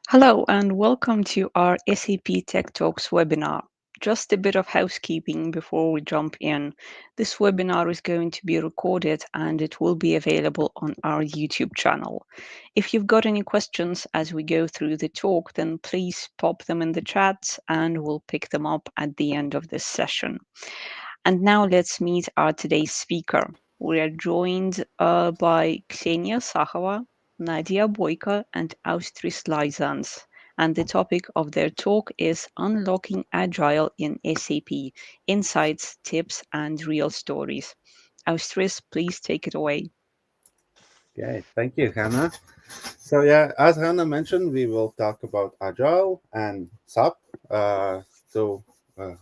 Hello and welcome to our SAP Tech Talks webinar. Just a bit of housekeeping before we jump in. This webinar is going to be recorded and it will be available on our YouTube channel. If you've got any questions as we go through the talk, then please pop them in the chat and we'll pick them up at the end of this session. And now let's meet our today's speaker. We are joined by Ksenija Sahova, Nadiia Boiko, and Austris Laizans. And the topic of their talk is Unlocking Agile in SAP, Insights, Tips, and Real Stories. Austris, please take it away. Okay, thank you, Hannah. So yeah, as Hannah mentioned, we will talk about Agile and SAP, two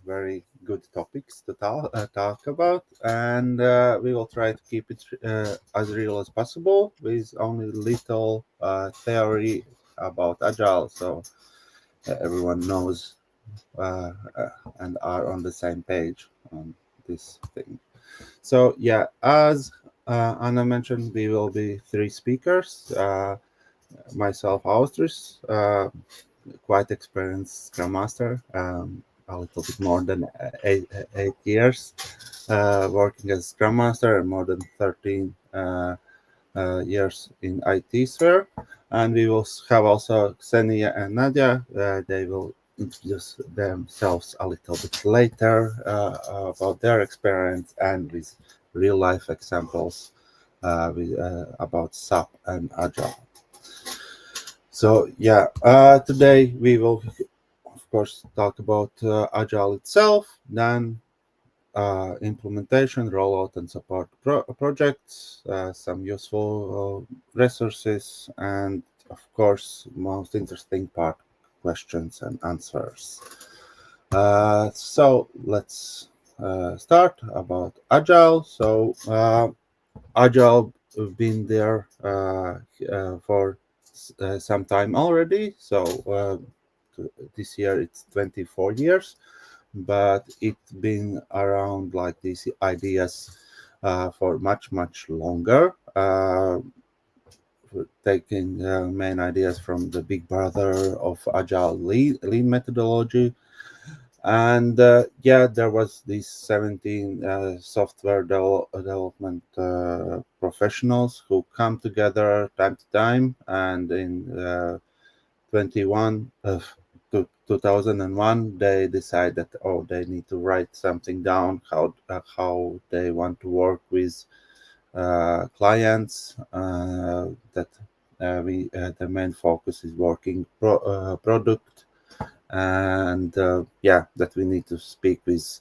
very good topics to talk about, and we will try to keep it as real as possible with only little theory about Agile, so everyone knows and are on the same page on this thing. So yeah, as Anna mentioned, we will be three speakers. Myself, Austris, quite experienced Scrum Master, a little bit more than 8 years working as Scrum Master and more than 13 years in IT sphere. And we will have also Ksenija and Nadiia. They will introduce themselves a little bit later about their experience and with real life examples about SAP and Agile. So yeah, today we will of course talk about Agile itself, then implementation, rollout, and support projects, some useful resources, and of course, most interesting part, questions and answers. So let's start about Agile. So Agile have been there for some time already. So this year it's 24 years, but it's been around like these ideas for much longer. Taking main ideas from the big brother of Agile lean methodology. And yeah, there was these 17 software development professionals who come together time to time, and in 21 to 2001 they decide that they need to write something down how they want to work with clients, that the main focus is working product, and yeah, that we need to speak with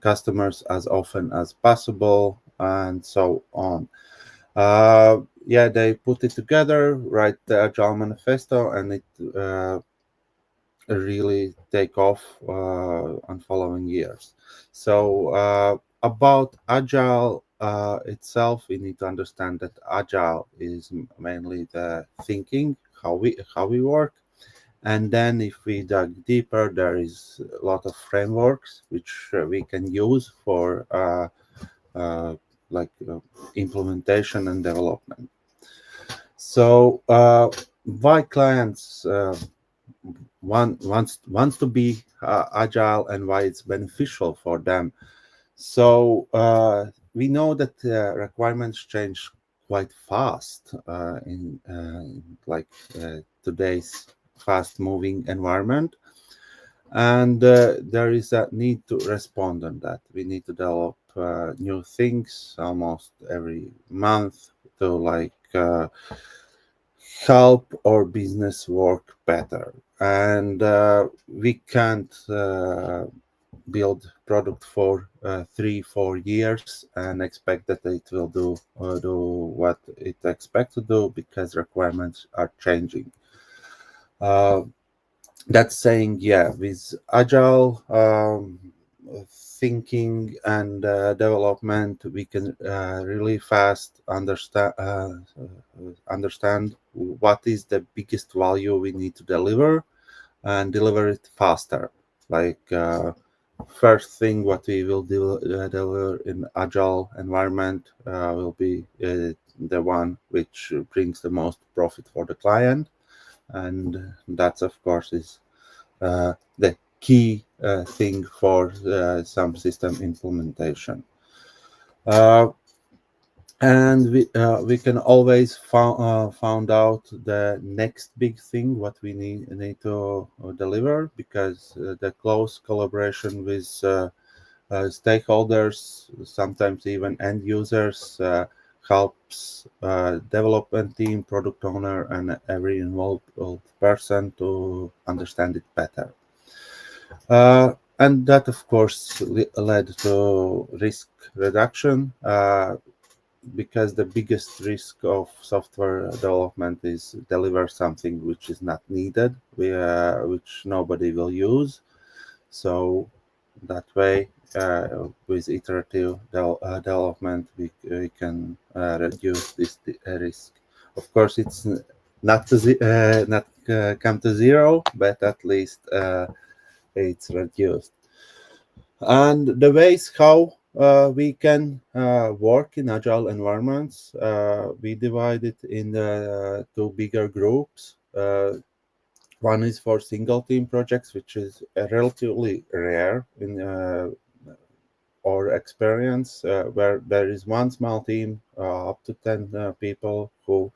customers as often as possible, and so on. Yeah, they put it together, write the Agile Manifesto, and it really take off on following years. So about Agile itself, we need to understand that Agile is mainly the thinking, how we work. And then if we dug deeper, there is a lot of frameworks which we can use for uh, like implementation and development. So why clients wants to be agile, and why it's beneficial for them? So we know that requirements change quite fast in like today's fast moving environment, and there is a need to respond on that. We need to develop new things almost every month to like help our business work better, and we can't build product for 3-4 years and expect that it will do what it expects to do, because requirements are changing. uh, that's saying, yeah, with agile thinking and development, we can really fast understand what is the biggest value we need to deliver, and deliver it faster. Like first thing what we will deliver in agile environment will be the one which brings the most profit for the client. and that's of course is the key thing for some system implementation. Uh, and we can always found out the next big thing what we need to deliver, because the close collaboration with stakeholders, sometimes even end users, helps development team, product owner, and every involved person to understand it better. And that, of course, led to risk reduction, because the biggest risk of software development is deliver something which is not needed, which nobody will use. So that way, with iterative development, we can reduce this risk. Of course, it's not come to zero, but at least it's reduced. And the ways how we can work in agile environments, we divide it in two bigger groups. One is for single team projects, which is relatively rare in our experience, where there is one small team, up to 10 people, who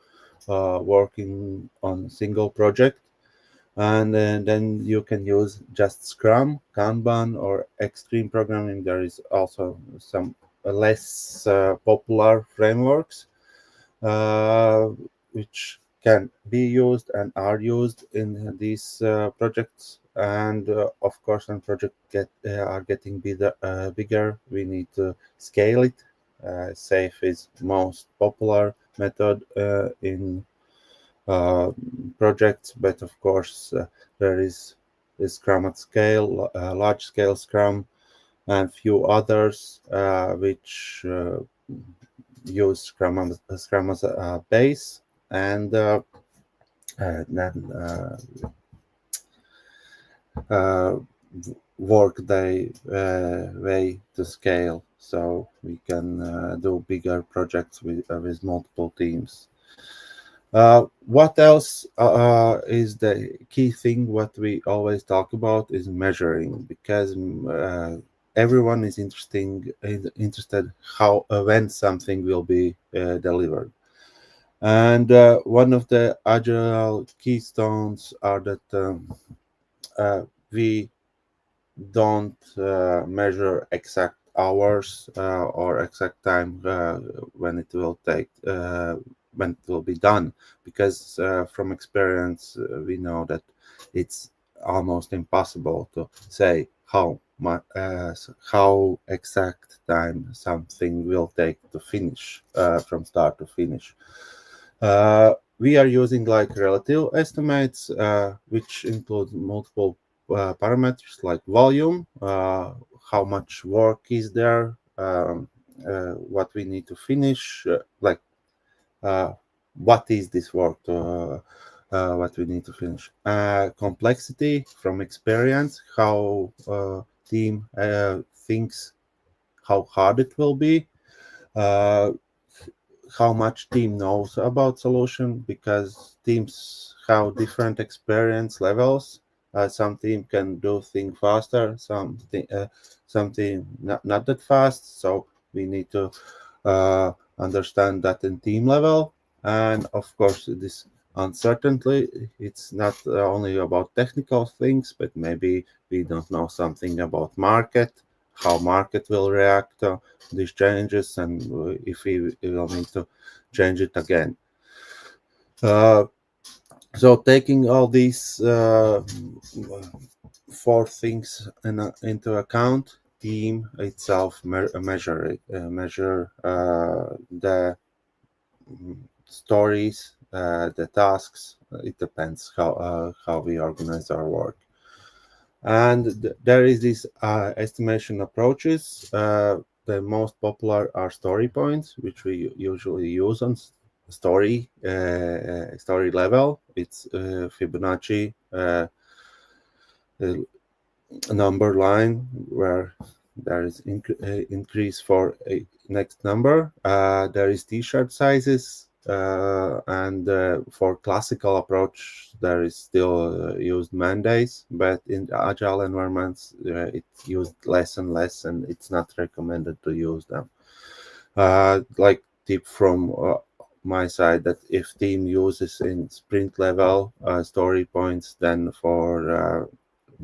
working on single project. And then you can use just Scrum, Kanban, or extreme programming. There is also some less popular frameworks, uh, which can be used and are used in these projects. And of course, when projects are getting bigger, we need to scale it. Safe is most popular method in uh, projects, but of course there is Scrum at scale, large scale Scrum, and few others which use Scrum as a base, and then uh, work their way to scale, so we can do bigger projects with multiple teams. What else is the key thing? What we always talk about is measuring, because everyone is interested how when something will be delivered. And one of the agile keystones are that we don't measure exact hours or exact time when it will take when it will be done, because from experience we know that it's almost impossible to say how exact time something will take to finish, from start to finish. We are using like relative estimates, which include multiple parameters like volume, how much work is there, what we need to finish, like uh, what is this work what we need to finish, complexity from experience, how team thinks how hard it will be, uh, how much team knows about solution, because teams have different experience levels. Some team can do things faster, some team not that fast. So we need to understand that in team level. And of course, this uncertainty, it's not only about technical things, but maybe we don't know something about market, how market will react to these changes, and if we will need to change it again. Uh, so taking all these four things into account, team itself measure the stories, the tasks. It depends how we organize our work. And there is this estimation approaches. The most popular are story points, which we usually use on story level. It's Fibonacci uh, number line, where there is increase for a next number. There is t-shirt sizes, and for classical approach, there is still used man days, but in agile environments, it's used less and less, and it's not recommended to use them. Like tip from my side that if team uses in sprint level story points, then for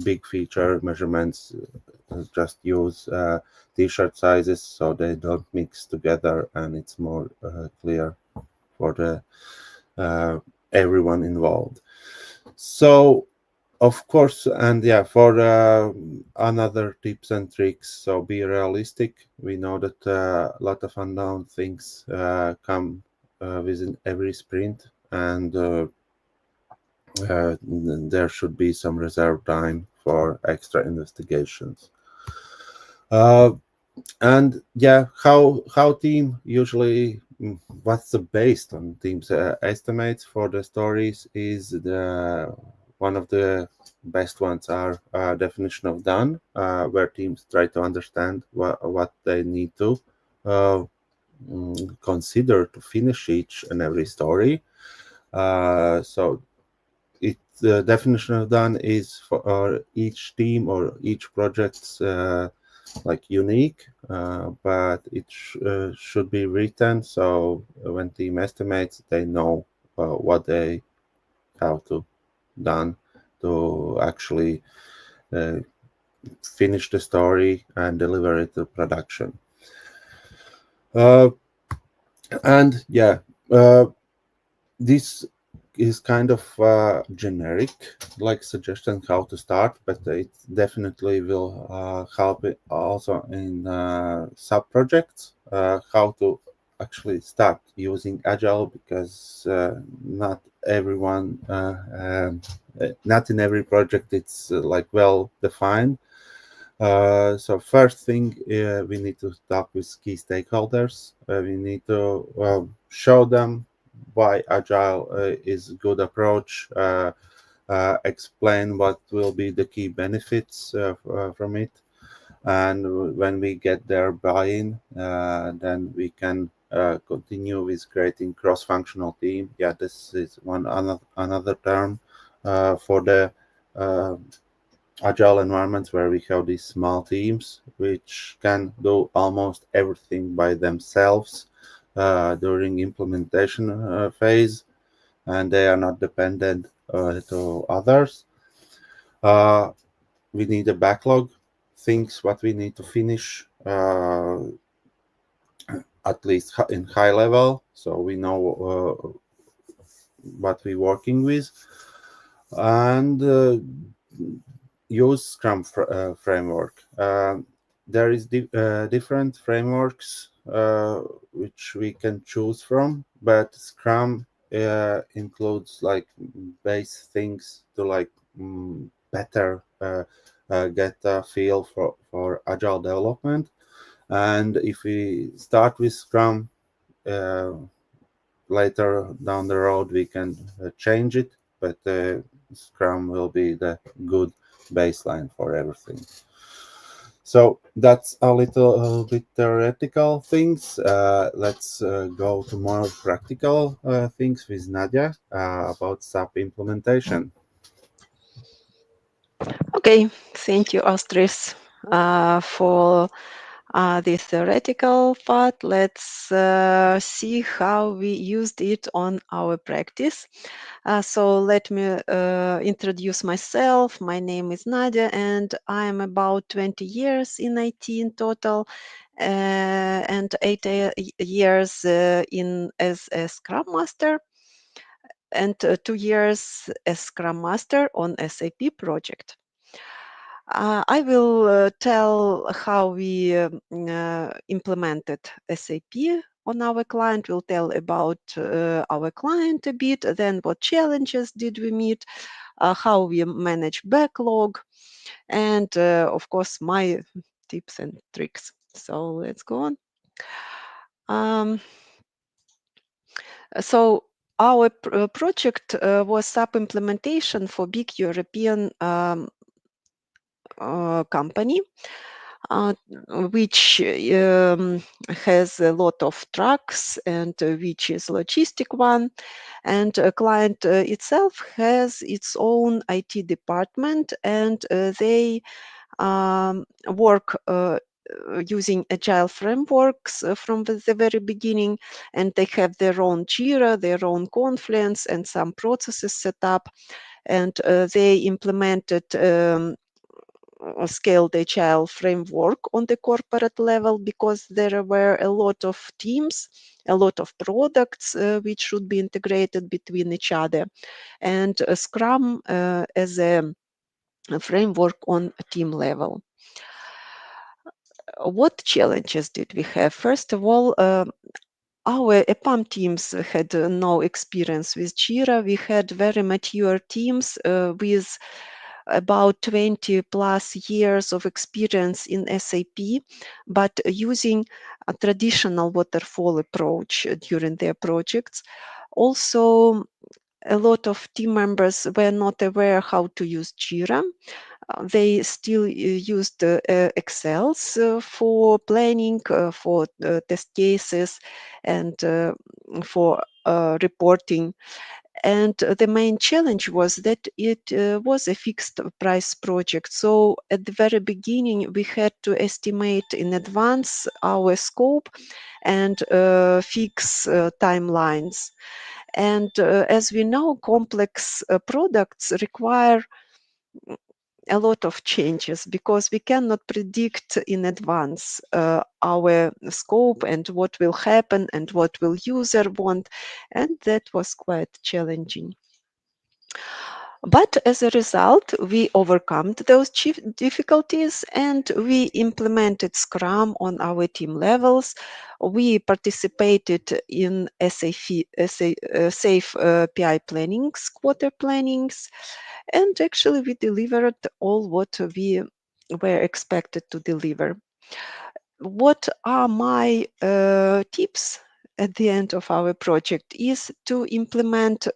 big feature measurements, just use t-shirt sizes so they don't mix together and it's more clear for the everyone involved. So of course, and yeah, for another tips and tricks, so be realistic. We know that a lot of unknown things come within every sprint, and there should be some reserve time for extra investigations. Uh, and yeah, how team usually what's the based on teams estimates for the stories is the one of the best ones are definition of done, where teams try to understand what they need to uh, consider to finish each and every story. So the definition of done is for each team or each project's like unique, but it should be written so when team estimates, they know what they have to done to actually uh, finish the story and deliver it to production. Uh, and yeah, this is kind of generic like suggestion how to start, but it definitely will help it also in sub projects how to actually start using agile, because not everyone not in every project it's like well defined. So first thing, we need to talk with key stakeholders. We need to show them why agile is a good approach. Explain what will be the key benefits from it, and when we get their buy-in, then we can continue with creating cross-functional team. Yeah, this is one another term for the uh, agile environments where we have these small teams which can do almost everything by themselves during implementation phase, and they are not dependent to others. Uh, we need a backlog, things what we need to finish at least in high level, so we know what we're working with, and use Scrum framework. There is different frameworks which we can choose from, but Scrum includes like base things to like better get a feel for agile development. And if we start with Scrum, uh, later down the road we can change it, but Scrum will be the good baseline for everything. So that's a bit theoretical things. Let's go to more practical things with Nadia about SAP implementation. Okay, thank you, Austris, for this theoretical part. Let's see how we used it on our practice. So let me introduce myself. My name is Nadia, and I'm about 20 years in IT in total, and 8 years in as a Scrum Master, and 2 years as Scrum Master on SAP project. I will tell how we implemented SAP on our client. We'll tell about our client a bit, then what challenges did we meet, how we manage backlog, and of course, my tips and tricks. So let's go on. Um, so our project was SAP implementation for big European company. uh, which has a lot of trucks and which is logistic one. And a client itself has its own IT department, and they work using agile frameworks from the very beginning, and they have their own Jira, their own Confluence, and some processes set up, and they implemented scaled agile framework on the corporate level, because there were a lot of teams, a lot of products which should be integrated between each other, and Scrum as a framework on a team level. What challenges did we have? First of all, our EPAM teams had no experience with Jira. We had very mature teams with about 20 plus years of experience in SAP, but using a traditional waterfall approach during their projects. Also, a lot of team members were not aware how to use Jira. They still used Excels for planning, for test cases, and for reporting. And the main challenge was that it was a fixed price project. So at the very beginning, we had to estimate in advance our scope and fix timelines. And as we know, complex products require a lot of changes, because we cannot predict in advance our scope and what will happen and what will user want, and that was quite challenging. But as a result, we overcome those difficulties, and we implemented Scrum on our team levels. We participated in safe PI plannings, quarter plannings, and actually we delivered all what we were expected to deliver. What are my tips at the end of our project is to implement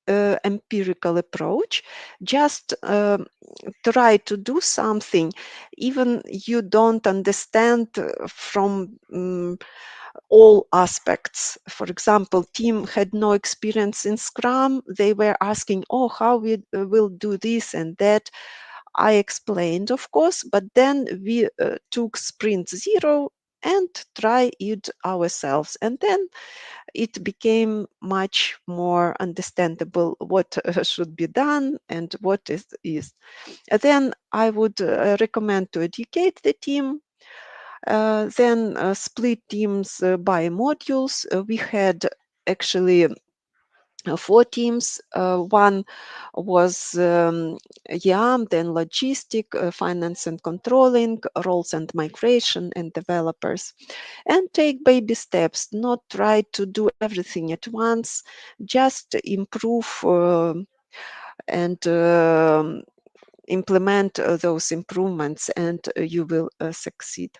empirical approach. Just try to do something even you don't understand from all aspects. For example, team had no experience in Scrum. They were asking, oh, how we will do this and that. I explained, of course, but then we took sprint 0 and try it ourselves. And then it became much more understandable what should be done and what is. Then I would recommend to educate the team, then split teams by modules. We had actually 4 teams. One was YAM, then logistic, finance and controlling, roles and migration, and developers. And take baby steps, not try to do everything at once, just improve and implement those improvements, and you will succeed.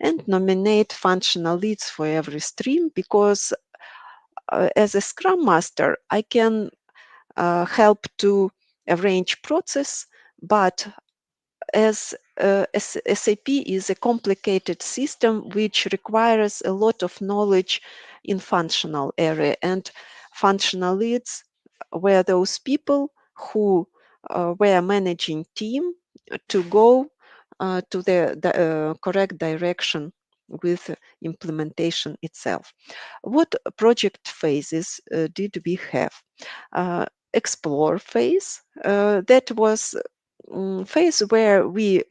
And nominate functional leads for every stream, because as a Scrum Master, I can help to arrange process, but as SAP is a complicated system which requires a lot of knowledge in functional area, and functional leads were those people who were managing team to go to the correct direction with implementation itself. What project phases did we have? Explore phase, that was phase where we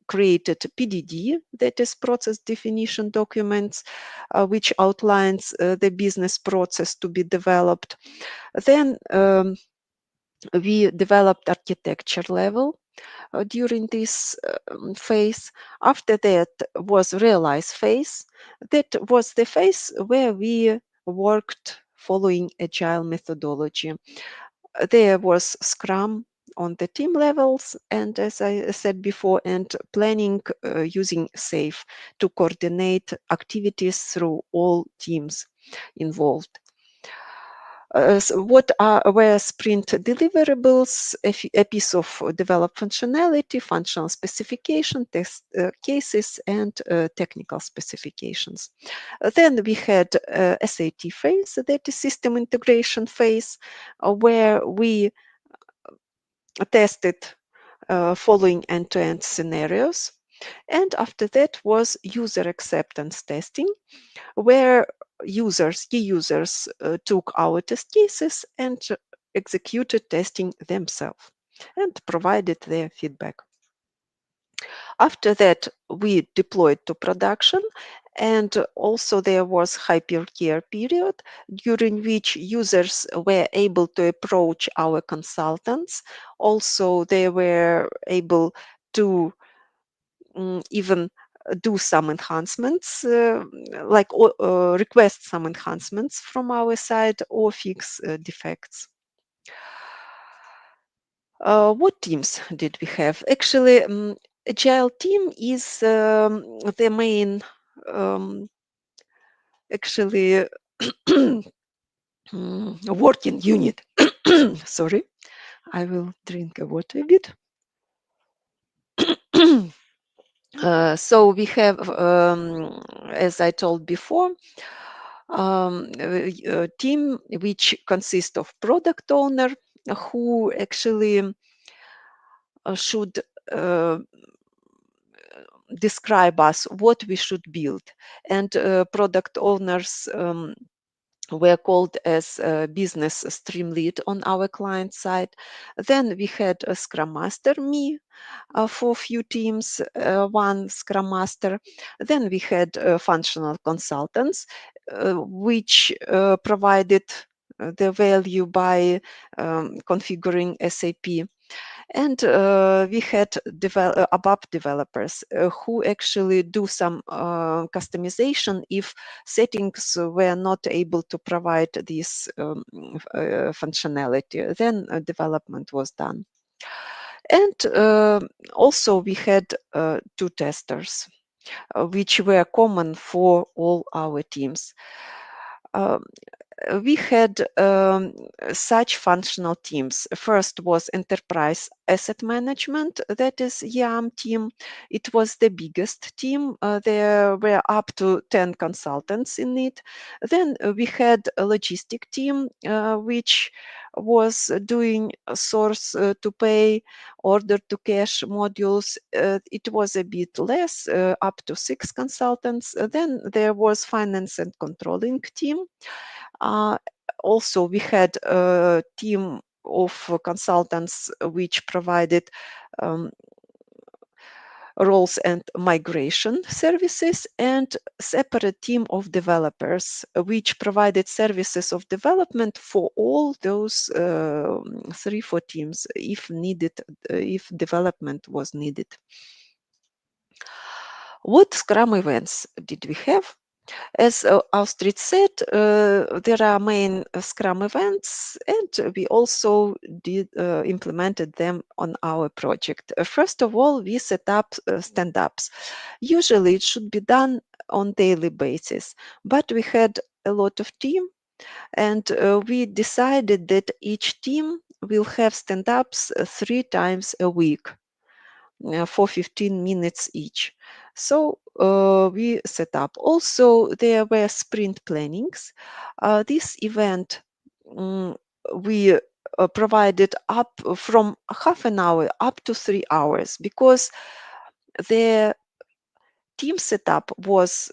created PDD, that is process definition documents, which outlines the business process to be developed. Then we developed architecture level during this phase. After that was realize phase. That was the phase where we worked following agile methodology. There was Scrum on the team levels, and as I said before, and planning using SAFe to coordinate activities through all teams involved. What were sprint deliverables? A piece of developed functionality, functional specification, test cases, and technical specifications. Then we had SAT phase, that is system integration phase, where we tested following end-to-end scenarios. And after that was user acceptance testing, where key users took our test cases and executed testing themselves and provided their feedback. After that, we deployed to production, and also there was hypercare period during which users were able to approach our consultants. Also, they were able to even do some enhancements, like request some enhancements from our side or fix defects. What teams did we have? Actually, Agile team is the main, actually, working unit. Sorry, I will drink a water a bit. So we have, as I told before, a team which consists of product owner who actually should describe us what we should build, and product owners were called as business stream lead on our client side. Then we had a Scrum Master, me, for a few teams, one Scrum Master. Then we had functional consultants, which provided the value by configuring SAP. And we had ABAP developers who actually do some customization if settings were not able to provide this functionality. Then development was done. And also we had two testers, which were common for all our teams. We had such functional teams. First was enterprise asset management, that is YAM team. It was the biggest team. There were up to 10 consultants in it. Then we had a logistic team, which was doing source to pay, order to cash modules. It was a bit less, up to 6 consultants. Then there was finance and controlling team. Also, we had a team of consultants which provided roles and migration services, and separate team of developers which provided services of development for all those 3-4 teams if needed, if development was needed. What Scrum events did we have? As Austris said, there are main Scrum events, and we also did implemented them on our project. First of all, we set up stand-ups. Usually, it should be done on daily basis, but we had a lot of team, and we decided that each team will have stand-ups 3 times a week for 15 minutes each. So we set up. Also, there were sprint plannings. This event we provided up from half an hour up to 3 hours, because the team setup was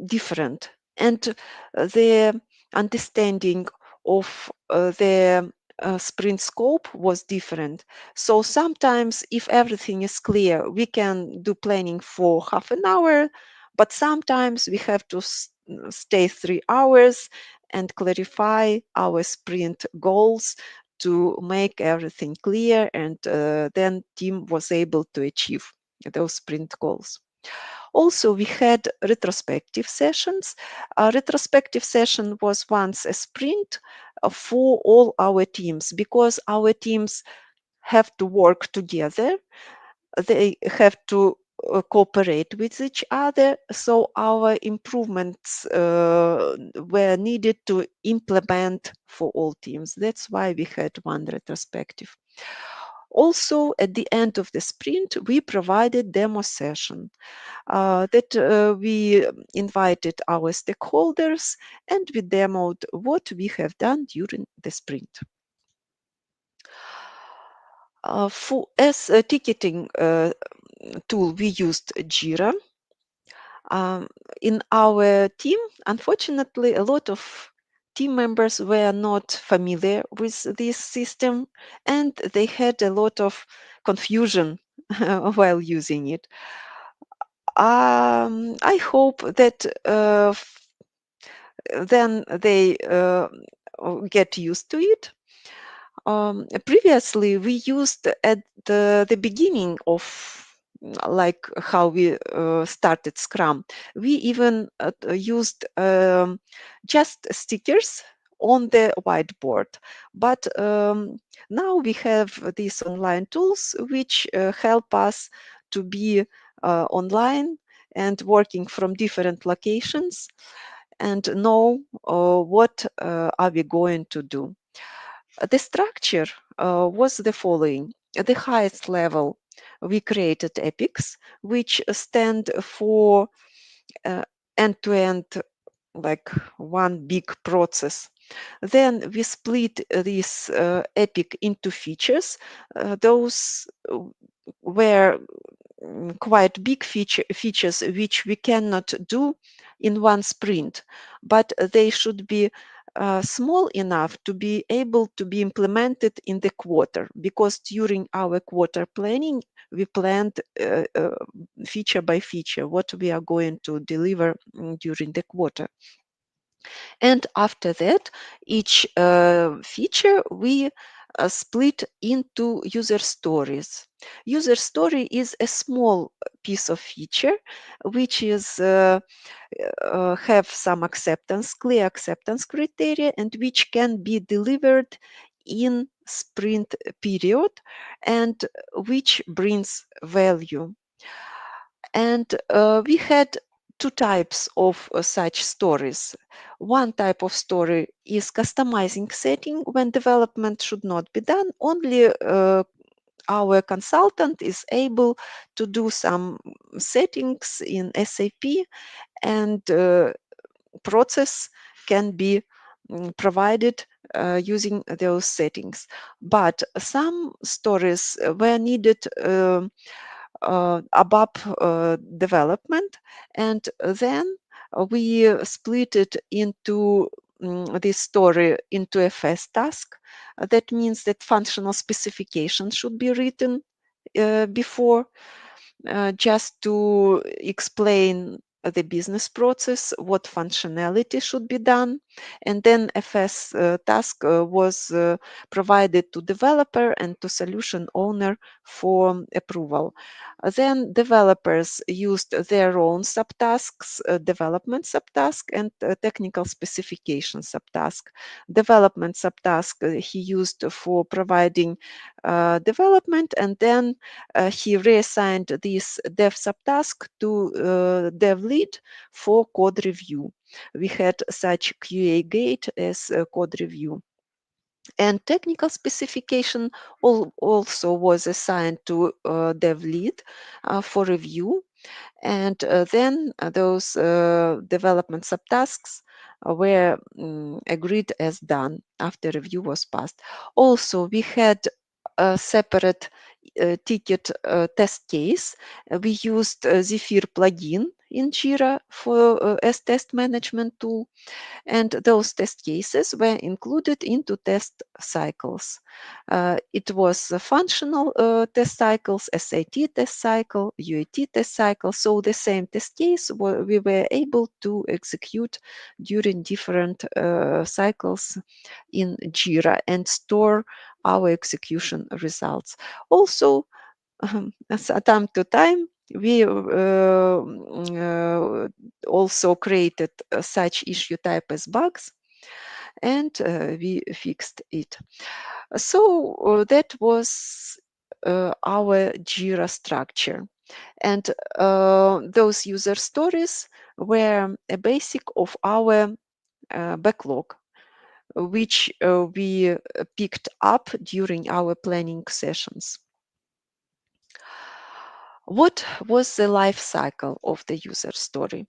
different, and the understanding of the sprint scope was different. So sometimes, if everything is clear, we can do planning for half an hour, but sometimes we have to stay 3 hours and clarify our sprint goals to make everything clear, and then team was able to achieve those sprint goals. Also, we had retrospective sessions. A retrospective session was once a sprint for all our teams, because our teams have to work together. They have to cooperate with each other. So our improvements were needed to implement for all teams. That's why we had one retrospective. Also, at the end of the sprint, we provided demo session that we invited our stakeholders and we demoed what we have done during the sprint. As a ticketing tool, we used Jira. In our team, unfortunately, a lot of team members were not familiar with this system and they had a lot of confusion while using it. I hope that then they get used to it. Previously, we used at the beginning of like how we started Scrum, we even used just stickers on the whiteboard. But now we have these online tools which help us to be online and working from different locations and know what are we going to do. The structure was the following. At the highest level, we created epics, which stand for end-to-end, like one big process. Then we split this epic into features. Those were quite big features which we cannot do in one sprint, but they should be small enough to be able to be implemented in the quarter, because during our quarter planning, we planned feature by feature what we are going to deliver during the quarter. And after that, each feature we split into user stories. User story is a small piece of feature which is have some acceptance, clear acceptance criteria, and which can be delivered in sprint period and which brings value. And we had two types of such stories. One type of story is customizing setting when development should not be done. Only our consultant is able to do some settings in SAP and process can be provided using those settings. But some stories were needed above development, and then we split it into this story into a fast task. That means that functional specifications should be written before, just to explain the business process, what functionality should be done, and then a fast task was provided to developer and to solution owner for approval. Then developers used their own subtasks, development subtask and technical specification subtask. Development subtask he used for providing development, and then he reassigned this dev subtask to dev lead for code review. We had such QA gate as code review. And technical specification also was assigned to dev lead for review. And then those development subtasks were agreed as done after review was passed. Also, we had a separate ticket test case. We used Zephyr plugin in Jira for as test management tool, and those test cases were included into test cycles. It was functional test cycles, SAT test cycle, UAT test cycle, so the same test case we were able to execute during different cycles in Jira and store our execution results. Also, time to time, we also created such issue type as bugs, and we fixed it. So that was our Jira structure. And those user stories were a basic of our backlog, which we picked up during our planning sessions. What was the life cycle of the user story?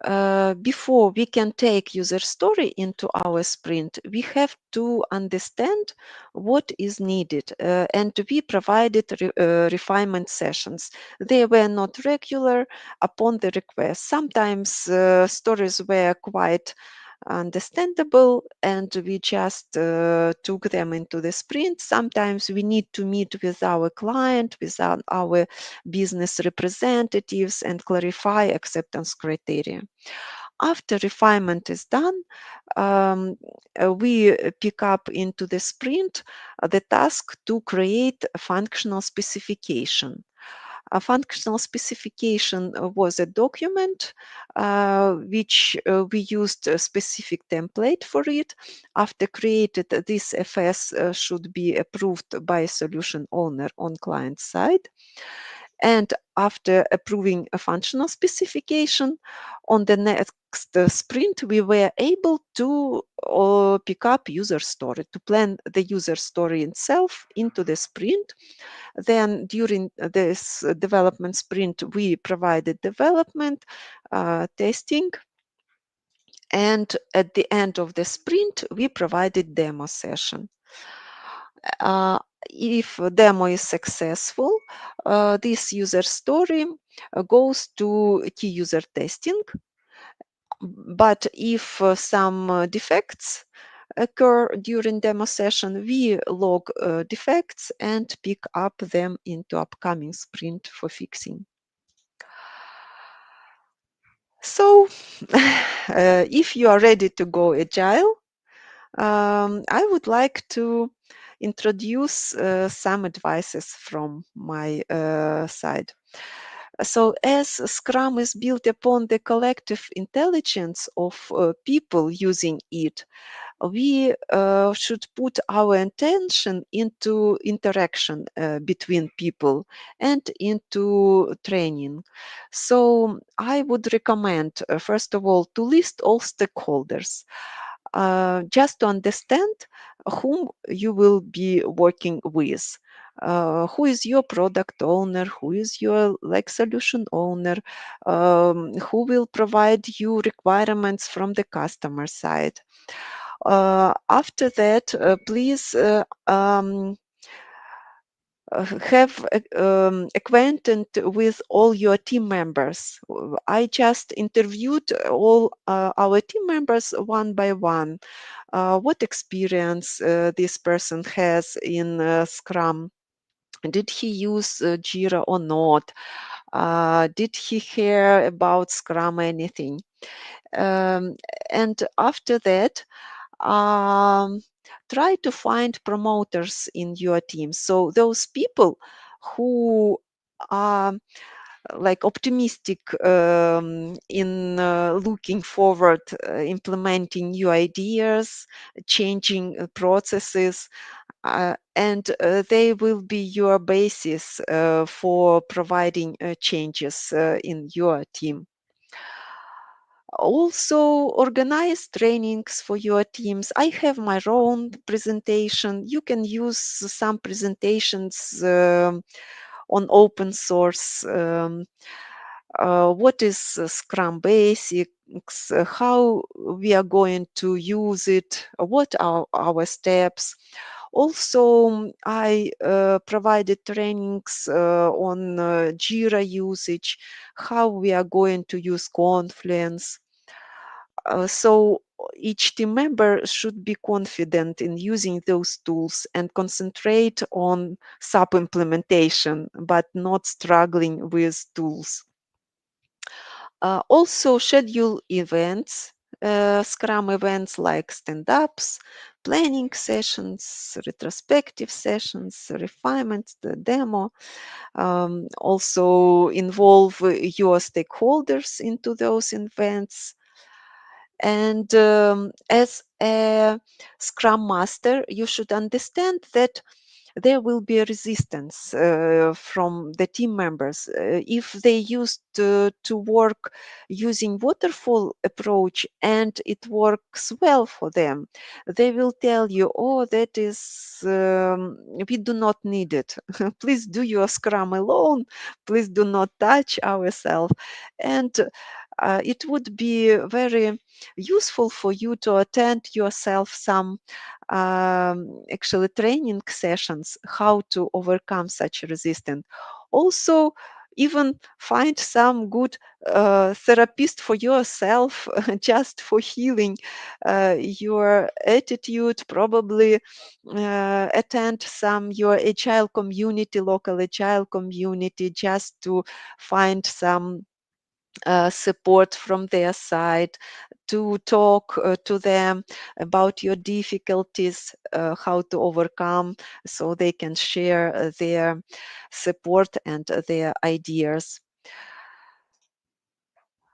Before we can take user story into our sprint, we have to understand what is needed, and we provided refinement sessions. They were not regular upon the request. Sometimes stories were quite understandable and we just took them into the sprint. Sometimes we need to meet with our client, with our business representatives and clarify acceptance criteria. After refinement is done, we pick up into the sprint the task to create a functional specification. A functional specification was a document which we used a specific template for it. After created, this FS should be approved by solution owner on client side. And after approving a functional specification, on the next sprint, we were able to pick up user story, to plan the user story itself into the sprint. Then during this development sprint, we provided development, testing, and at the end of the sprint, we provided demo session. If demo is successful, this user story goes to key user testing. But if some defects occur during demo session, we log defects and pick up them into upcoming sprint for fixing. So if you are ready to go agile, I would like to introduce some advices from my side. So as Scrum is built upon the collective intelligence of people using it, we should put our attention into interaction between people and into training. So I would recommend, first of all, to list all stakeholders. Just to understand whom you will be working with. Who is your product owner? Who is your solution owner? Who will provide you requirements from the customer side? After that, please have acquainted with all your team members. I just interviewed all our team members one by one. What experience this person has in Scrum? Did he use Jira or not? Did he hear about Scrum anything? And after that, um, try to find promoters in your team. So those people who are optimistic in looking forward, implementing new ideas, changing processes, and they will be your basis for providing changes in your team. Also organize trainings for your teams. I have my own presentation. You can use some presentations on open source. What is Scrum Basics, how we are going to use it, what are our steps. Also, I provided trainings on Jira usage, how we are going to use Confluence. So each team member should be confident in using those tools and concentrate on SAP implementation, but not struggling with tools. Also schedule events, Scrum events like stand-ups, planning sessions, retrospective sessions, refinements, the demo. Also involve your stakeholders into those events. And as a Scrum Master, you should understand that there will be a resistance from the team members. If they used to work using waterfall approach and it works well for them, they will tell you, oh, that is, we do not need it. Please do your Scrum alone. Please do not touch ourselves. And it would be very useful for you to attend yourself some actually training sessions how to overcome such resistance. Also, even find some good therapist for yourself just for healing your attitude. Probably attend some your agile community, local agile community, just to find some support from their side, to talk to them about your difficulties, how to overcome, so they can share their support and their ideas.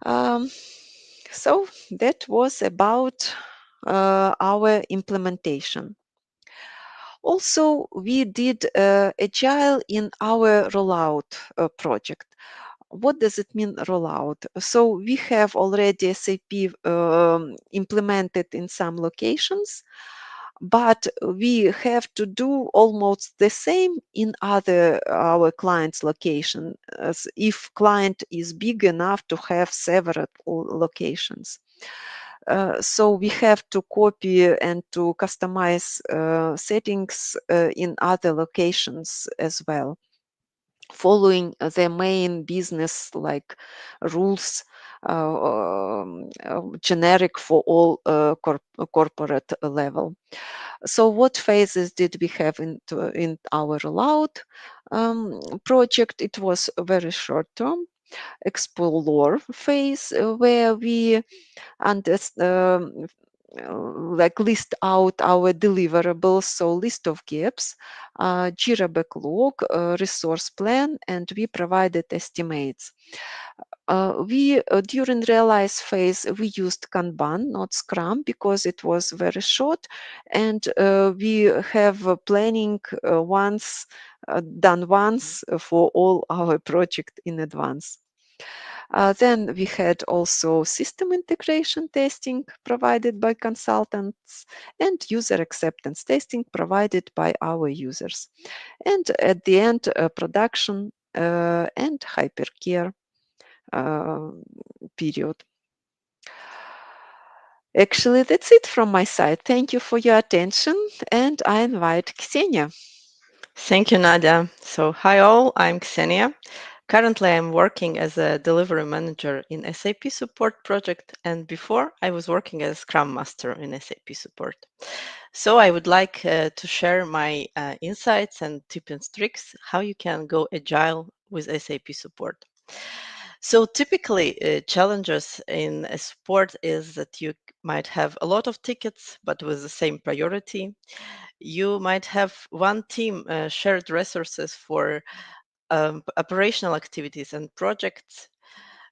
Um, so that was about our implementation. Also, we did agile in our rollout project. What does it mean, rollout? So we have already SAP implemented in some locations, but we have to do almost the same in other our clients' location, as if client is big enough to have several locations. So we have to copy and to customize settings in other locations as well, following the main business like rules, generic for all corporate level. So what phases did we have in our rollout project? It was a very short term explore phase where we like list out our deliverables, so list of gaps, Jira backlog, resource plan, and we provided estimates. We during realize phase we used Kanban, not Scrum, because it was very short, and we have planning once done once for all our project in advance. Then we had also system integration testing provided by consultants and user acceptance testing provided by our users. And at the end, production and hypercare period. Actually, that's it from my side. Thank you for your attention, and I invite Ksenia. Thank you, Nadia. So, hi all, I'm Ksenia. Currently, I'm working as a delivery manager in SAP support project, and before I was working as Scrum Master in SAP support. So, I would like to share my insights and tips and tricks how you can go agile with SAP support. So, typically, challenges in a support is that you might have a lot of tickets, but with the same priority. You might have one team shared resources for operational activities and projects.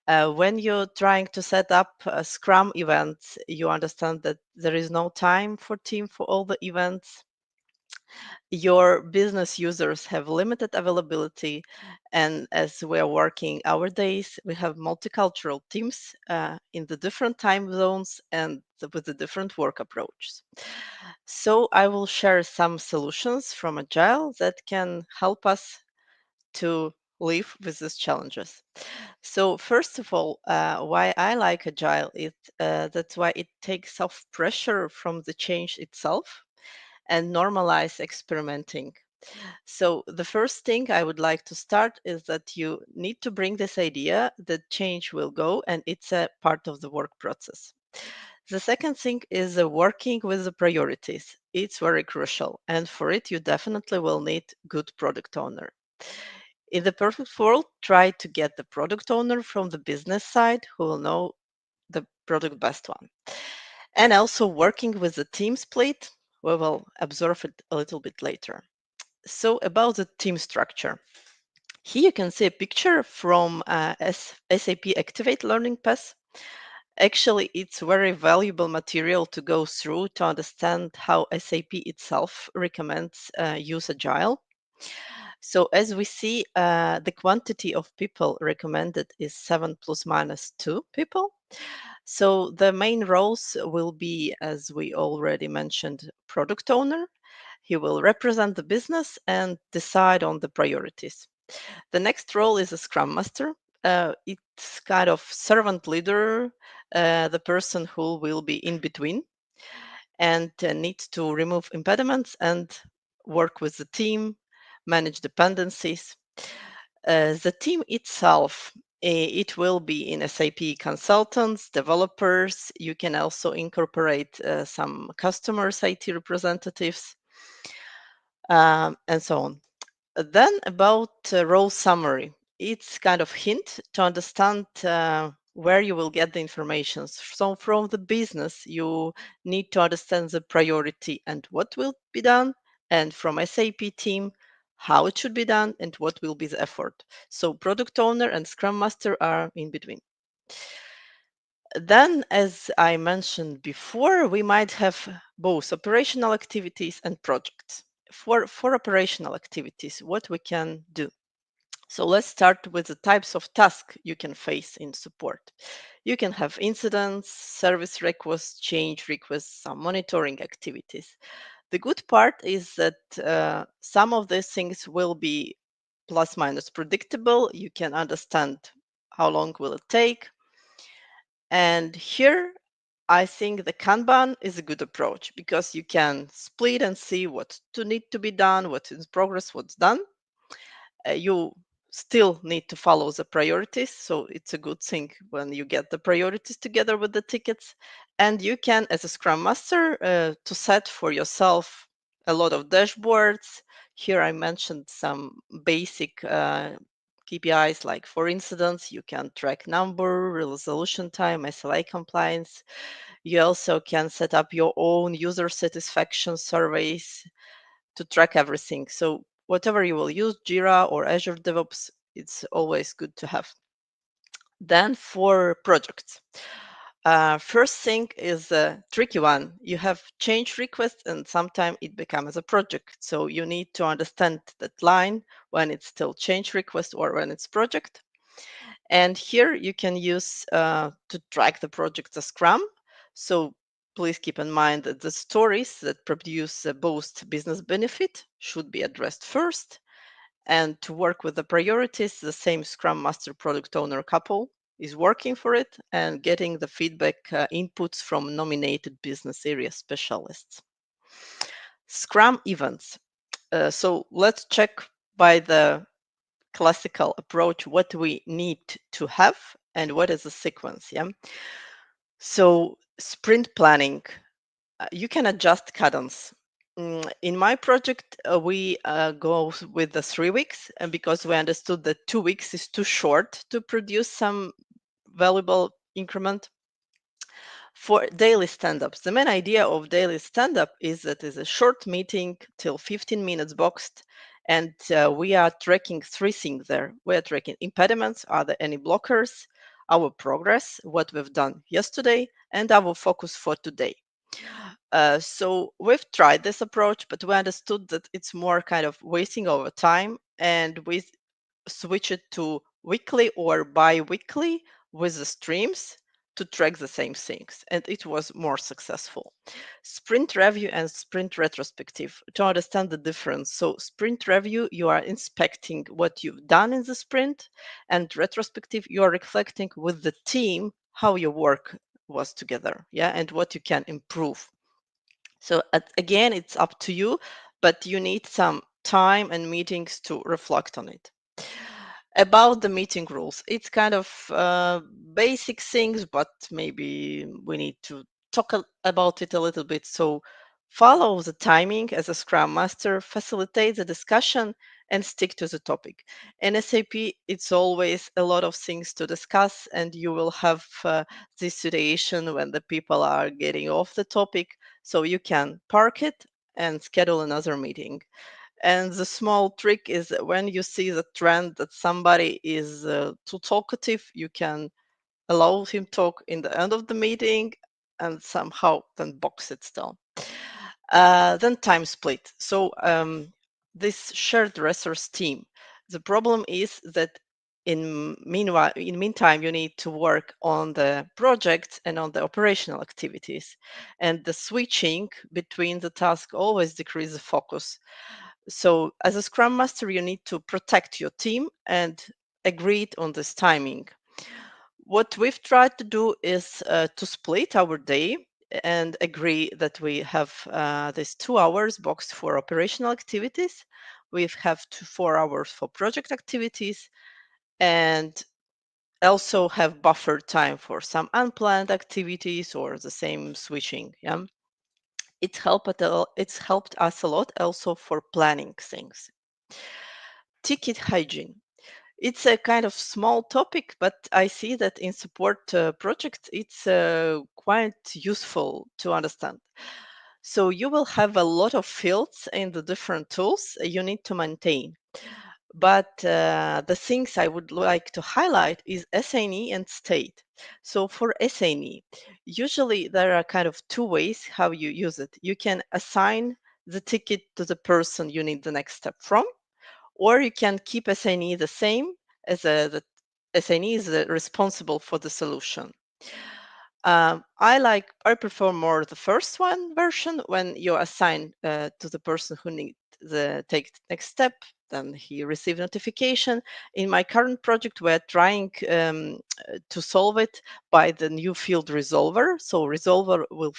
When you're trying to set up a Scrum event, you understand that there is no time for team for all the events. Your business users have limited availability, and as we are working our days, we have multicultural teams in the different time zones and with the different work approaches. So I will share some solutions from Agile that can help us to live with these challenges. So first of all, why I like Agile is that's why it takes off pressure from the change itself and normalize experimenting. So the first thing I would like to start is that you need to bring this idea that change will go and it's a part of the work process. The second thing is working with the priorities. It's very crucial, and for it you definitely will need good product owner. In the perfect world, try to get the product owner from the business side who will know the product best one. And also working with the team split, we will observe it a little bit later. So about the team structure. Here you can see a picture from SAP Activate Learning Path. Actually, it's very valuable material to go through to understand how SAP itself recommends use Agile. So as we see, the quantity of people recommended is 7 plus minus 2 people. So the main roles will be, as we already mentioned, product owner. He will represent the business and decide on the priorities. The next role is a Scrum Master. It's kind of servant leader, the person who will be in between and needs to remove impediments and work with the team, manage dependencies. The team itself, it will be in SAP consultants, developers. You can also incorporate some customers, IT representatives, and so on. Then about role summary. It's kind of hint to understand where you will get the information. So from the business, you need to understand the priority and what will be done, and from SAP team, how it should be done and what will be the effort. So product owner and Scrum Master are in between. Then, as I mentioned before, we might have both operational activities and projects. For operational activities, what we can do. So let's start with the types of tasks you can face in support. You can have incidents, service requests, change requests, some monitoring activities. The good part is that some of these things will be plus minus predictable. You can understand how long will it take. And here, I think the Kanban is a good approach because you can split and see what to need to be done, what's in progress, what's done. You still need to follow the priorities. So it's a good thing when you get the priorities together with the tickets. And you can, as a Scrum Master, to set for yourself a lot of dashboards. Here I mentioned some basic KPIs, like for instance, you can track number, resolution time, SLA compliance. You also can set up your own user satisfaction surveys to track everything. So whatever you will use, Jira or Azure DevOps, it's always good to have. Then for projects. First thing is a tricky one. You have change requests and sometimes it becomes a project. So you need to understand that line when it's still change request or when it's project. And here you can use to track the project as Scrum. So please keep in mind that the stories that produce both business benefit should be addressed first. And to work with the priorities, the same Scrum Master product owner couple is working for it and getting the feedback inputs from nominated business area specialists. Scrum events. So let's check by the classical approach what we need to have and what is the sequence. Yeah. So sprint planning, you can adjust cadence. In my project, we go with the 3 weeks, and because we understood that 2 weeks is too short to produce some valuable increment. For daily stand-ups, the main idea of daily stand-up is that it's a short meeting till 15 minutes boxed, and we are tracking 3 things there. We are tracking impediments, are there any blockers, our progress, what we've done yesterday, and our focus for today. So we've tried this approach, but we understood that it's more kind of wasting our time, and we switch it to weekly or bi-weekly with the streams to track the same things, and it was more successful. Sprint review and sprint retrospective, to understand the difference. So sprint review, you are inspecting what you've done in the sprint, and retrospective, you are reflecting with the team how your work was together, yeah, and what you can improve. So again, it's up to you, but you need some time and meetings to reflect on it. About the meeting rules, it's kind of basic things, but maybe we need to talk about it a little bit. So follow the timing as a Scrum Master, facilitate the discussion, and stick to the topic. In SAP, it's always a lot of things to discuss, and you will have this situation when the people are getting off the topic. So you can park it and schedule another meeting. And the small trick is that when you see the trend that somebody is too talkative, you can allow him talk in the end of the meeting and somehow then box it down. Then time split. So this shared resource team. The problem is that in meantime, you need to work on the project and on the operational activities, and the switching between the tasks always decreases focus. So as a Scrum Master, you need to protect your team and agree on this timing. What we've tried to do is to split our day and agree that we have these 2 hours boxed for operational activities. We have 4 hours for project activities, and also have buffer time for some unplanned activities or the same switching. Yeah, it's helped us a lot also for planning things. Ticket hygiene. It's a kind of small topic, but I see that in support projects, it's quite useful to understand. So you will have a lot of fields in the different tools you need to maintain. But the things I would like to highlight is SNE and state. So for SNE, usually there are kind of 2 ways how you use it. You can assign the ticket to the person you need the next step from, or you can keep SNE the same as the SNE is responsible for the solution. I prefer more the first one version when you assign to the person who need the take the next step, then he receive notification. In my current project, we're trying to solve it by the new field resolver. So resolver will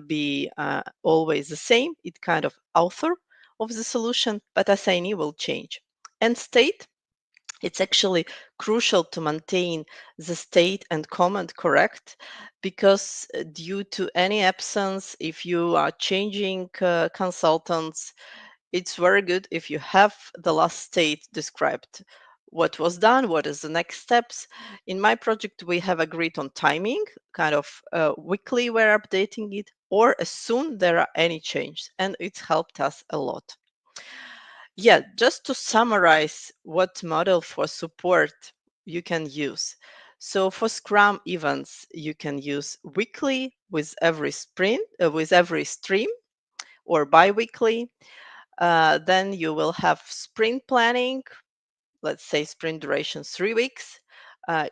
be always the same. It kind of author of the solution, but assignee will change. And state, it's actually crucial to maintain the state and comment correct, because due to any absence, if you are changing consultants, it's very good if you have the last state described. What was done, what is the next steps. In my project, we have agreed on timing, kind of weekly we're updating it, or as soon there are any changes, and it's helped us a lot. Yeah, just to summarize what model for support you can use. So for Scrum events, you can use weekly with every sprint, with every stream, or bi-weekly. Then you will have sprint planning, let's say sprint duration 3 weeks.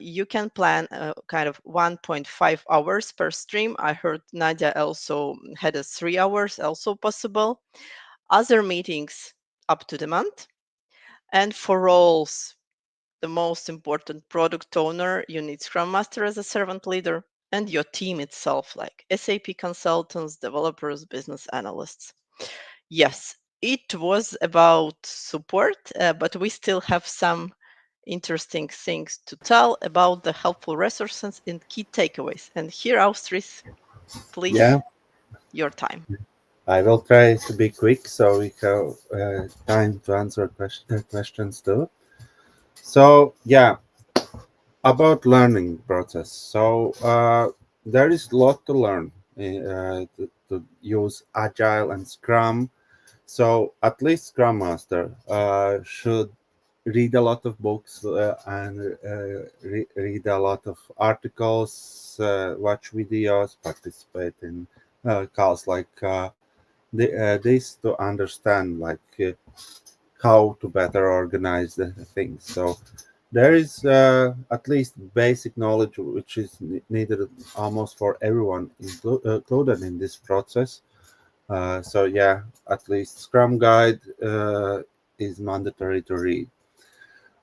You can plan kind of 1.5 hours per stream. I heard Nadia also had a 3 hours also possible. Other meetings up to the month. And for roles, the most important product owner, you need Scrum Master as a servant leader, and your team itself, like SAP consultants, developers, business analysts. Yes, it was about support, but we still have some interesting things to tell about the helpful resources and key takeaways. And here, Austris, please, Yeah, your time. I will try to be quick so we have time to answer questions too. So yeah, about learning process. So there is a lot to learn to use Agile and Scrum. So at least Scrum Master should read a lot of books and read a lot of articles, watch videos, participate in calls like this to understand how to better organize the things. So there is at least basic knowledge which is needed almost for everyone included in this process. So yeah, at least Scrum Guide is mandatory to read.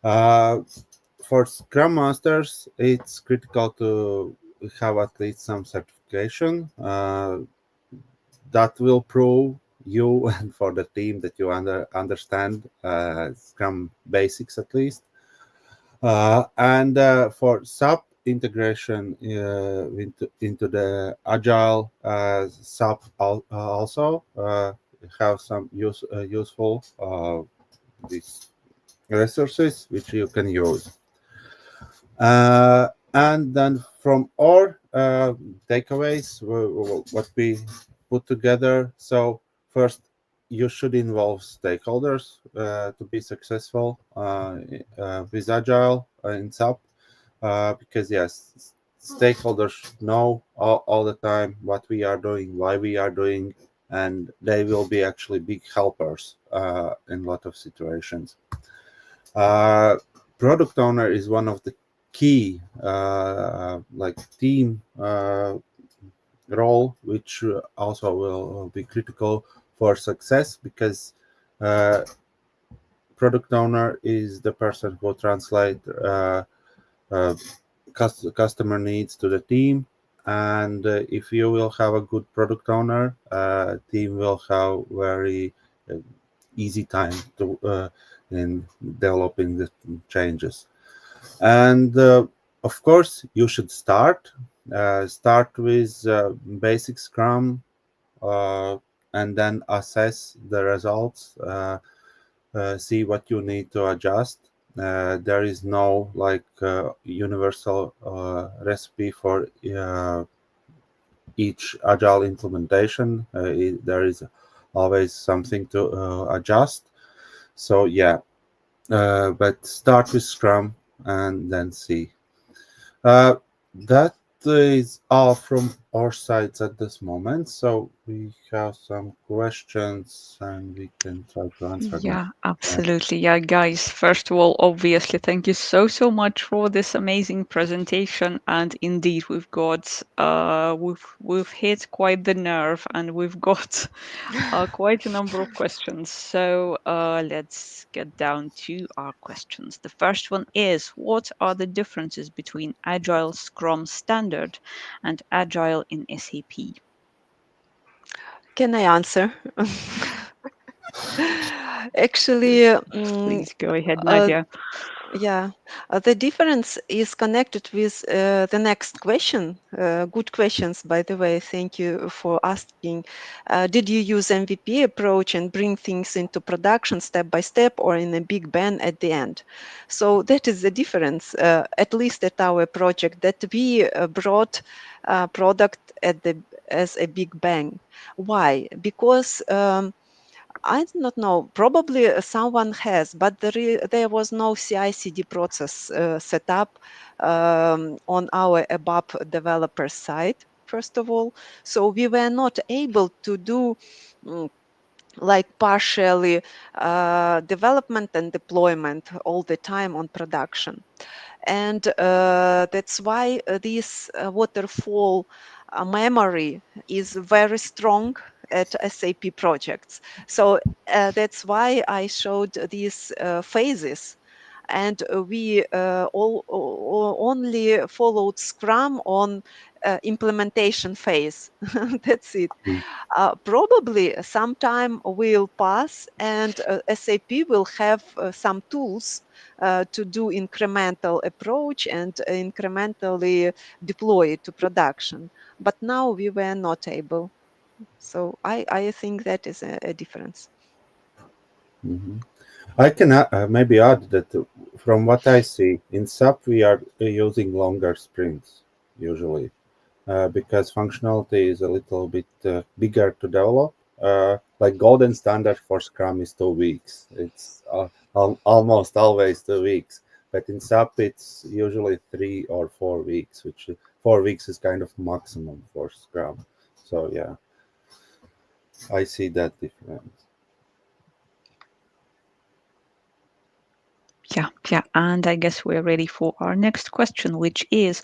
Uh, for Scrum Masters, it's critical to have at least some certification that will prove you and for the team that you understand Scrum basics at least. And for SAP integration into the Agile SAP also have some useful these resources which you can use. And then from our takeaways, what we put together. So first, you should involve stakeholders to be successful with Agile in SAP. because yes, stakeholders know all the time what we are doing, why we are doing, and they will be actually big helpers in a lot of situations. Uh, Product owner is one of the key like team role, which also will be critical for success, because uh, product owner is the person who translate uh, customer needs to the team. And if you will have a good product owner, team will have very uh, easy time to in developing the changes. And of course, you should start with basic Scrum, uh, and then assess the results. See what you need to adjust. There is no like universal recipe for each agile implementation. There is always something to adjust. So yeah, but start with Scrum and then see. Uh, that is all from our sides at this moment. So we have some questions and we can try to answer them. Yeah, absolutely. Yeah, guys, first of all, obviously, thank you so much for this amazing presentation. And indeed, we've hit quite the nerve, and we've got quite a number of questions. So let's get down to our questions. The first one is, what are the differences between Agile Scrum Standard and Agile in SAP? Can I answer? Actually, Please go ahead, uh, Nadia. yeah, the difference is connected with the next question. Good questions, by the way. Thank you for asking. Did you use MVP approach and bring things into production step by step, or in a big bang at the end? So that is the difference, at least at our project, that we brought product as a big bang. Why? Because I do not know. Probably someone has, but there was no CI/CD process set up on our ABAP developer side, first of all. So we were not able to do mm, like partially development and deployment all the time on production. And that's why this waterfall memory is very strong at SAP projects. So that's why I showed these phases. And we only followed Scrum on implementation phase. That's it. Mm. Probably some time will pass and SAP will have some tools to do incremental approach and incrementally deploy it to production. But now we were not able. So I think that is a difference. Mhm. I can maybe add that from what I see in SAP, we are using longer sprints usually, because functionality is a little bit bigger to develop. Like golden standard for Scrum is 2 weeks. It's almost always 2 weeks. But in SAP, it's usually 3 or 4 weeks, which 4 weeks is kind of maximum for Scrum. So yeah, I see that difference. Yeah. And I guess we're ready for our next question, which is,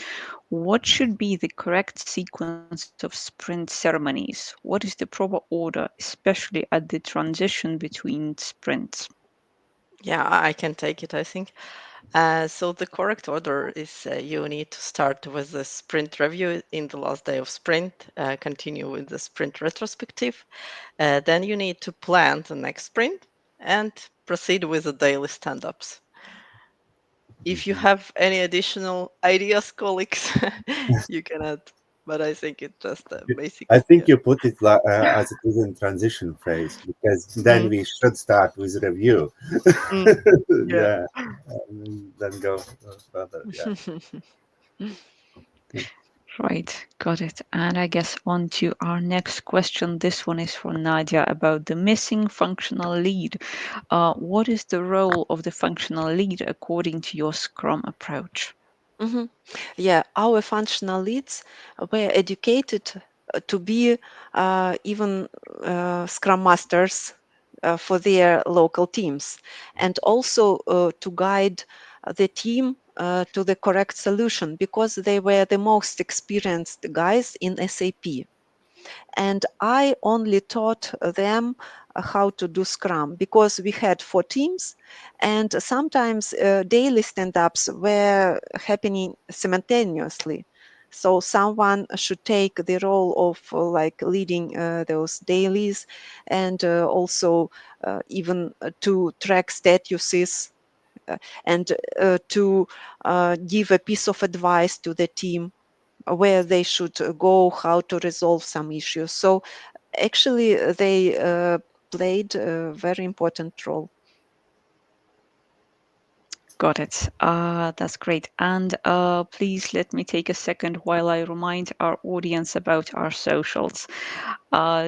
what should be the correct sequence of sprint ceremonies? What is the proper order, especially at the transition between sprints? Yeah, I can take it, I think. So the correct order is you need to start with the sprint review in the last day of sprint, continue with the sprint retrospective. Then you need to plan the next sprint and proceed with the daily stand-ups. If you Mhm. have any additional ideas, colleagues, you can add. But I think it's just the I basics. think Yeah. you put it as it is in transition phase, because then Mm, we should start with review. mm, yeah. Yeah, and then go further. Yeah. Right, got it. And I guess on to our next question. This one is for Nadia about the missing functional lead. What is the role of the functional lead according to your Scrum approach? Mhm. Yeah, our functional leads were educated to be even Scrum Masters for their local teams, and also to guide the team to the correct solution because they were the most experienced guys in SAP. And I only taught them how to do Scrum because we had 4 teams, and sometimes daily stand-ups were happening simultaneously. So someone should take the role of like leading those dailies, and also even to track statuses, and to give a piece of advice to the team where they should go, how to resolve some issues. So actually, they played a very important role. Got it. That's great. And please let me take a second while I remind our audience about our socials.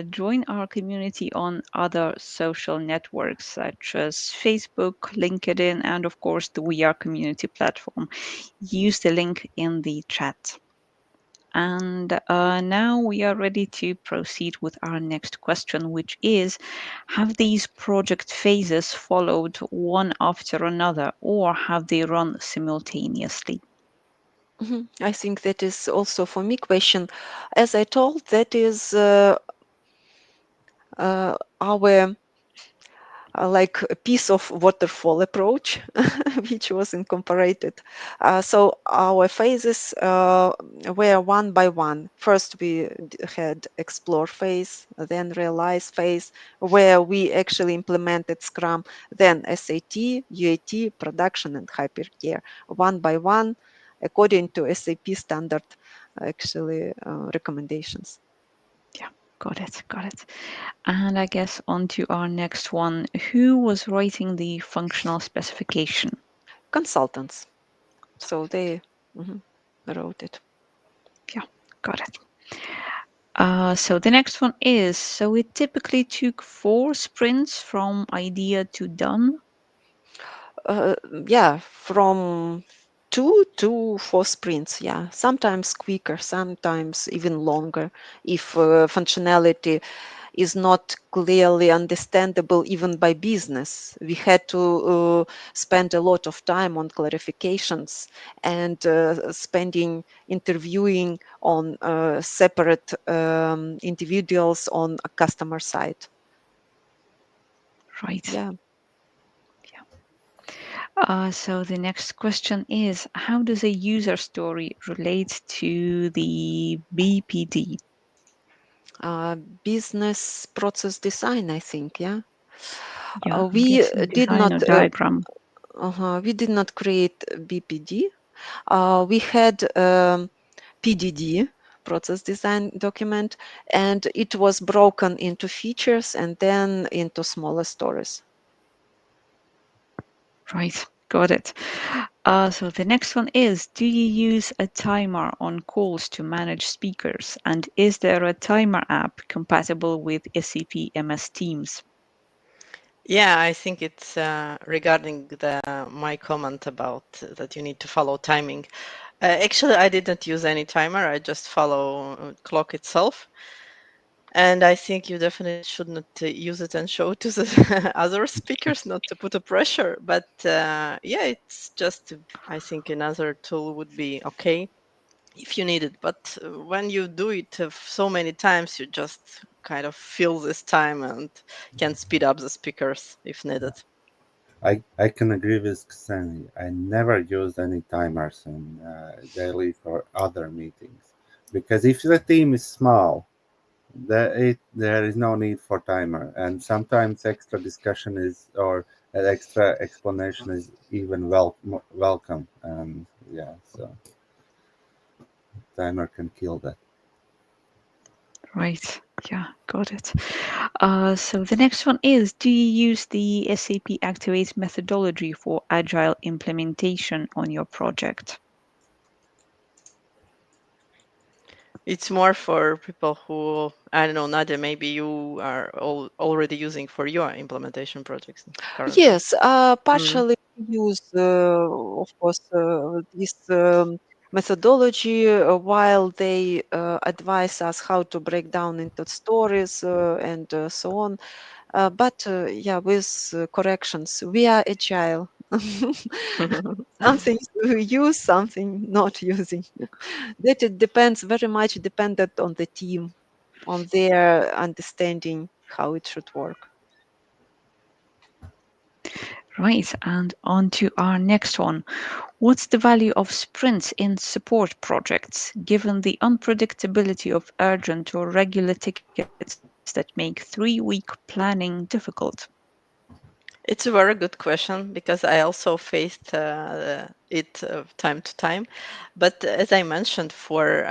Join our community on other social networks such as Facebook, LinkedIn, and of course the We Are community platform. Use the link in the chat. And now we are ready to proceed with our next question, which is, have these project phases followed one after another, or have they run simultaneously? I think that is also for me question. As I told, that is our like a piece of waterfall approach, which was incorporated. So our phases were one by one. First, we had explore phase, then realize phase, where we actually implemented Scrum, then SAT, UAT, production, and hypercare, one by one, according to SAP standard, actually recommendations. Yeah, got it, got it. And I guess on to our next one. Who was writing the functional specification? Consultants. So they wrote it. Yeah, got it. So the next one is, so it typically took 4 sprints from idea to done. Yeah, from 2 to 4 sprints. Yeah, sometimes quicker, sometimes even longer if functionality is not clearly understandable even by business. We had to spend a lot of time on clarifications and spending interviewing on separate individuals on a customer side. Right. Yeah. Yeah. So the next question is, how does a user story relate to the BPD? uh, Business process design, I think. Yeah, Yeah, I'm we guessing did design not or diagram. create BPD. We had PDD, process design document, and it was broken into features and then into smaller stories. Right, got it. So the next one is, do you use a timer on calls to manage speakers? And is there a timer app compatible with SAP MS Teams? Yeah, I think it's regarding my comment about that you need to follow timing. Actually, I didn't use any timer. I just follow clock itself. And I think you definitely should not use it and show to the other speakers, not to put a pressure. But yeah, it's just, I think another tool would be okay if you need it. But when you do it so many times, you just kind of fill this time and can speed up the speakers if needed. I can agree with Ksenija. I never used any timers in daily for other meetings because if the team is small, there is no need for timer, and sometimes extra discussion is or an extra explanation is even welcome. And yeah, so timer can kill that. Right. Yeah, got it. So the next one is, do you use the SAP Activate methodology for agile implementation on your project? It's more for people who, I don't know, Nadia, maybe you are already using for your implementation projects currently. Yes, Mm. partially use, of course, this methodology while they advise us how to break down into stories and so on. But yeah, with corrections, we are agile. Something we use, something not using. That it depends very much dependent on the team, on their understanding how it should work. Right, and on to our next one. What's the value of sprints in support projects, given the unpredictability of urgent or regular tickets that make 3-week planning difficult? It's a very good question because I also faced it time to time. But as I mentioned, for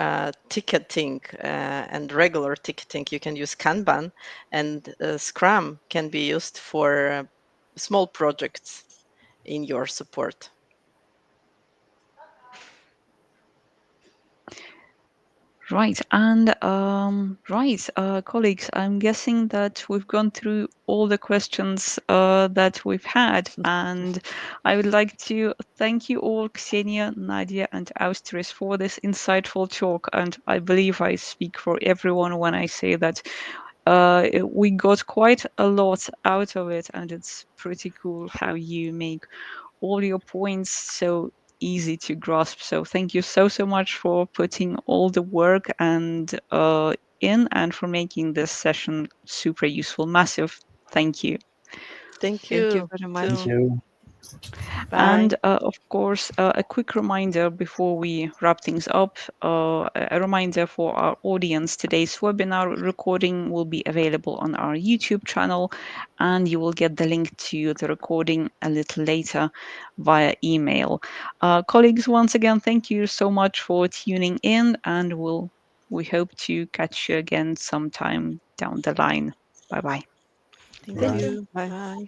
ticketing and regular ticketing, you can use Kanban, and Scrum can be used for small projects in your support. Right, and colleagues, I'm guessing that we've gone through all the questions that we've had, and I would like to thank you all, Ksenia, Nadia, and Austris, for this insightful talk. And I believe I speak for everyone when I say that we got quite a lot out of it, and it's pretty cool how you make all your points so easy to grasp. So thank you so much for putting all the work and in, and for making this session super useful. Massive thank you. Thank Thank you you very Thank much. too. you. And Bye. of course, a quick reminder before we wrap things up, a reminder for our audience, today's webinar recording will be available on our YouTube channel, and you will get the link to the recording a little later via email. Colleagues, once again, thank you so much for tuning in, and we hope to catch you again sometime down the line. Bye bye. Thank Thank Bye. you. you. Bye. Bye.